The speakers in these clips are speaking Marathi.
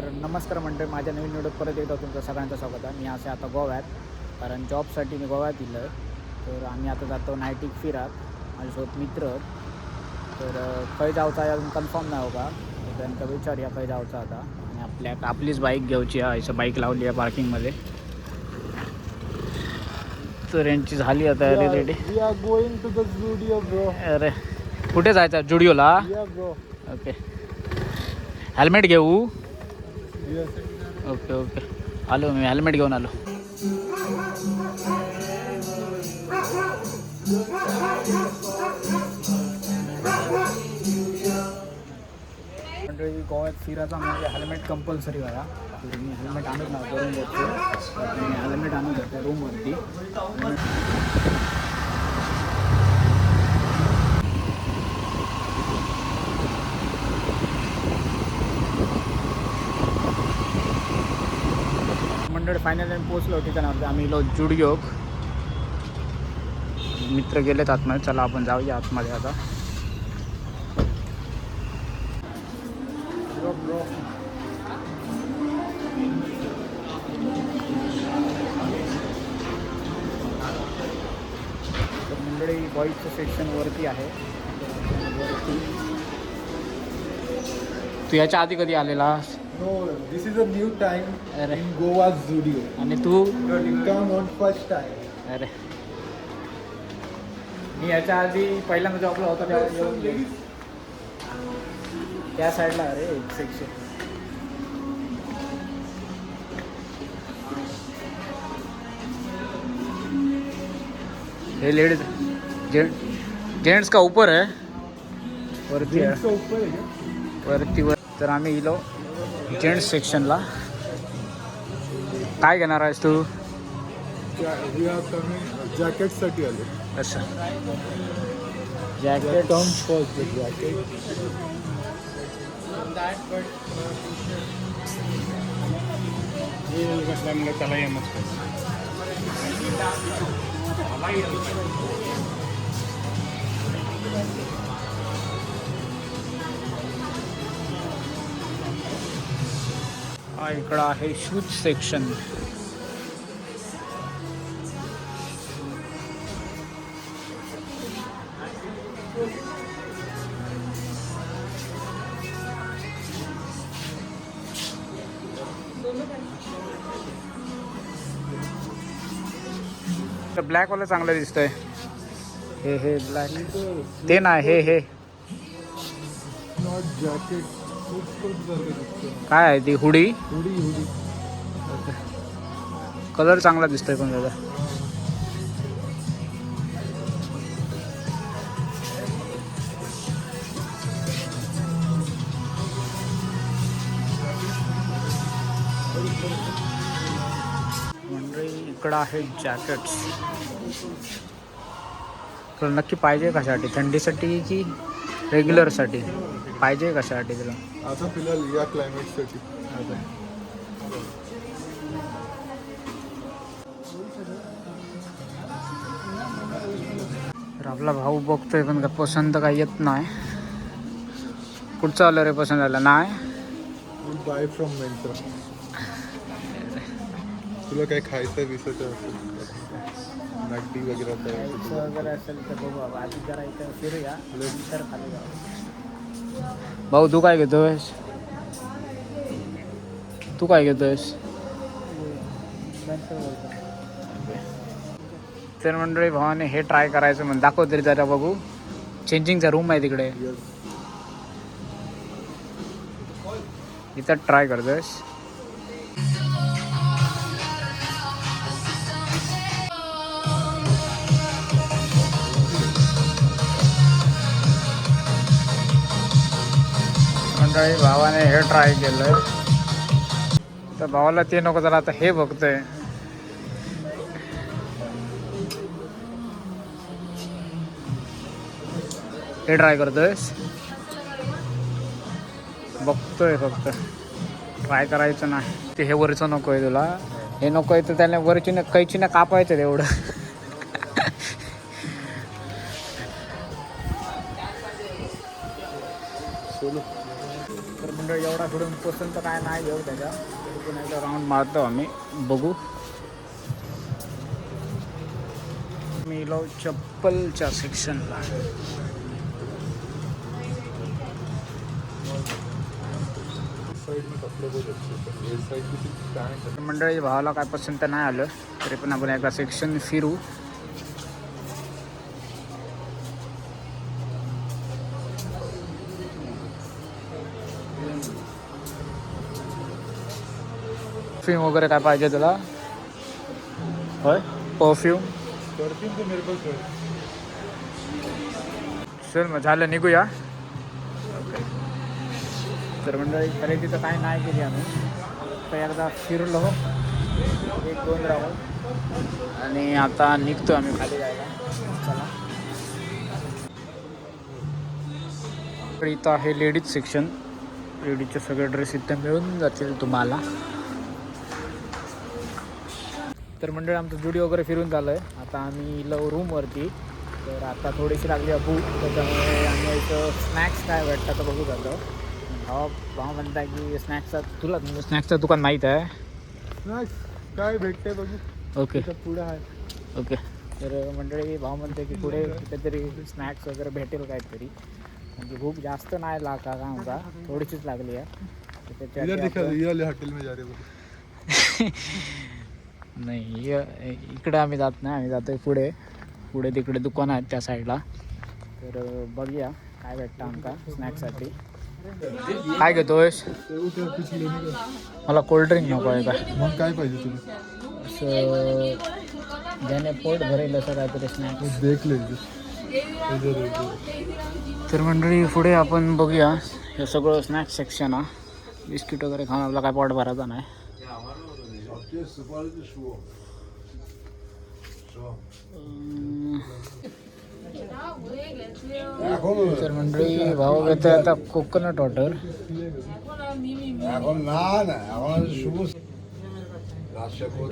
तर नमस्कार मंडळी, माझ्या नवीन व्हिडिओत परत एकदा तुमचं सगळ्यांचं स्वागत आहे. मी असे आता गोव्यात, कारण जॉबसाठी मी गोव्यात दिलं आहे. तर आम्ही आता जातो नाईटिक फिरात, माझ्यासोबत मित्र. तर खंय जावचा अजून कन्फर्म नाही हो का, तर त्यांचा विचारूया खंय जावचा आता. आणि आपलीच बाईक घ्यायची आहे, असं बाईक लावली आहे पार्किंगमध्ये. तर यांची झाली आता तयारी ready. We are going to the Zudio bro. अरे कुठे जायचं? जुडिओला? या ब्रो. ओके, हेल्मेट घेऊ. यस. ओके ओके, आलो मी, हेल्मेट घेऊन आलो. मंडळी, गोव्यात फिरायचा म्हणजे हेल्मेट कंपल्सरी बघा. मी हेल्मेट आणत नाही, करून बघतो. मी हेल्मेट आणत होते रूमवरती. मंडळी, फायनली आम्ही पोचलो ठिकाणावरती. आम्ही इलो जुडिओ. मित्र गेलेत आतमध्ये, चला आपण जाऊया आतमध्ये आता. Bro bro. तर मंडळी, बॉईजचं सेक्शन वरती आहे. वरती तू याच्या आधी कधी आलेलास? No, this is a new time अरे. In Goa Zudio. आणि तू? Come on first time. अरे, मी याच्या आधी पहिल्यांदा जॉबला होता तेव्हा येऊन गेलो. त्या साईडला अरे एक सेक्शन. हे लेडीज जेंट्स का ऊपर है, वरती आहे. इसका ऊपर है क्या? वरती तर आम्ही इलो जेंट्स सेक्शनला. काय घेणार आहेस तू? वी आर कमिंग जॅकेटसाठी आलो. असं jacket. Come first the jacket. हा इकडं आहे शूज सेक्शन. ब्लॅक वाला चांगलं दिसतंय. हे ब्लॅक ते नाही, हे नॉट जॅकेट. काय आहे ती? हुडी. हुडी. कलर चांगला दिसतोय पण दादा. मंडळी, इकडं आहे जॅकेट्स. तुला नक्की पाहिजे कशासाठी? थंडीसाठी की रेग्युलरसाठी? पाहिजे कशासाठी तुला? आता फिलहाल या क्लायमेटसाठी. तर आपला भाऊ बघतोय पण का पसंत काही येत नाही. कुठचं आलं रे पसंत आलं नाही? Buy from Myntra. तुला काय खायचं विसायचं असेल, मॅगडी वगैरे असेल तर बघू. आधी जरा इथं फिरूया, नंतर खाली जाऊ. भाऊ, तू काय घेतोयस? तू काय घेतोयस? तर मंडळी, भावाने हे ट्राय करायचं म्हणून दाखव तरी जरा बघू. चेंजिंगचा रूम आहे तिकडे, इथं ट्राय करतोयस. मंडळी, भावाने हे ट्राय केलंय, तर भावाला ते नको, जरा आता हे बघतोय. हे ट्राय करतोयस? बघतोय फक्त, ट्राय करायचं नाही. ते हे वरचं नको आहे तुला, हे नको आहे तर त्याला वरची ना कैची ना कापायचं तेवढं. तर मंडळी एवढा इकडून पसंत काय नाही घेऊ त्याच्या तरी पण एकदा राऊंड मारतो आम्ही बघू. मी लो चप्पलच्या सेक्शनला. मंडळी भावाला काय पसंत नाही आलं तरी पण आपण एकदा सेक्शन फिरू. परफ्यूम वगैरे काय पाहिजे तुला? होय परफ्यूम. परफ्यूम तो मेरे पास है. चल मग झालं निघूया. तर मंडळी खरेदी तर काय नाही केली आम्ही. तर एकदा फिरलो 1-2 राऊंड आणि आता निघतो आम्ही खाली जायला. चला. तर इथं आहे लेडीज सेक्शन. लेडीजचे सगळे ड्रेस इथं मिळून जातील तुम्हाला. तर मंडळी आमचं जुडी वगैरे फिरून झालं आहे. आता आम्ही रूमवरती. तर आता थोडीशी लागली आहे भूक त्याच्यामुळे आम्ही इथं स्नॅक्स काय भेटतात तर बघू झालं. भाव म्हणताय की तुला स्नॅक्सचं दुकान माहीत आहे? स्नॅक्स काय भेटते बघू. ओके पुढे आहे. ओके. तर मंडळी भाव म्हणते की पुढे कुठेतरी स्नॅक्स वगैरे भेटेल काहीतरी. म्हणजे भूक जास्त नाही लागा का आमचा थोडीशीच लागली आहे. हॉटेल में जा रहे नाही इकडे आम्ही जात नाही. आम्ही जातोय पुढे तिकडे दुकान आहेत त्या साईडला. तर बघूया काय भेटतं आमका स्नॅक्ससाठी. काय घेतोयस? मला कोल्ड्रिंक नको आहे का? मग काय पाहिजे तुला? असं ज्याने पोट भरेल असं काहीतरी स्नॅक्स देख ले. तर मंडळी पुढे आपण बघूया हे सगळं स्नॅक्स सेक्शन आहे. बिस्किट वगैरे खाऊन आपला काय पोट भरायचा नाही. तर मंडळी भाव घेतो आता coconut water.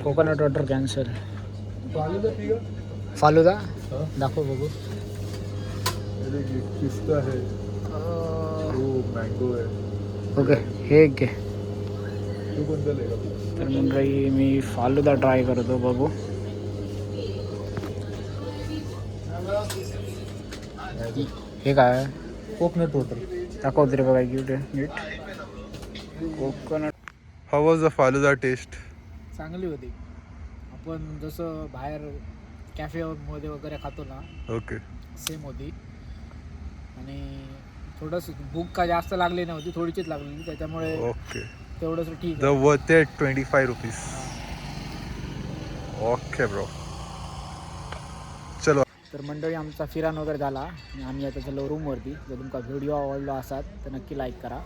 Coconut water cancel. Falooda दाखव बघू. पिस्ता है, मँगो है. ओके हे घे. तू कोणता लेगा? तर मंडळी मी फालुदा ट्राय करतो बघू. हे काय? Coconut water. दाखव तरी बघा की नीट. Coconut. How was the falooda taste? चांगली होती. आपण जसं बाहेर कॅफेमध्ये वगैरे खातो ना ओके सेम होती. आणि थोडंसं भूक काय जास्त लागली नव्हती थोडीशीच लागलेली त्याच्यामुळे ओके. तेवढंच ठीक the worth it 25 rupees. Okay bro. चलो. तर मंडळी आमचा फिराण वगैरे झाला आणि आम्ही आता चाललो रूमवरती. जर तुमचा व्हिडिओ आवडला असाल तर नक्की लाईक करा.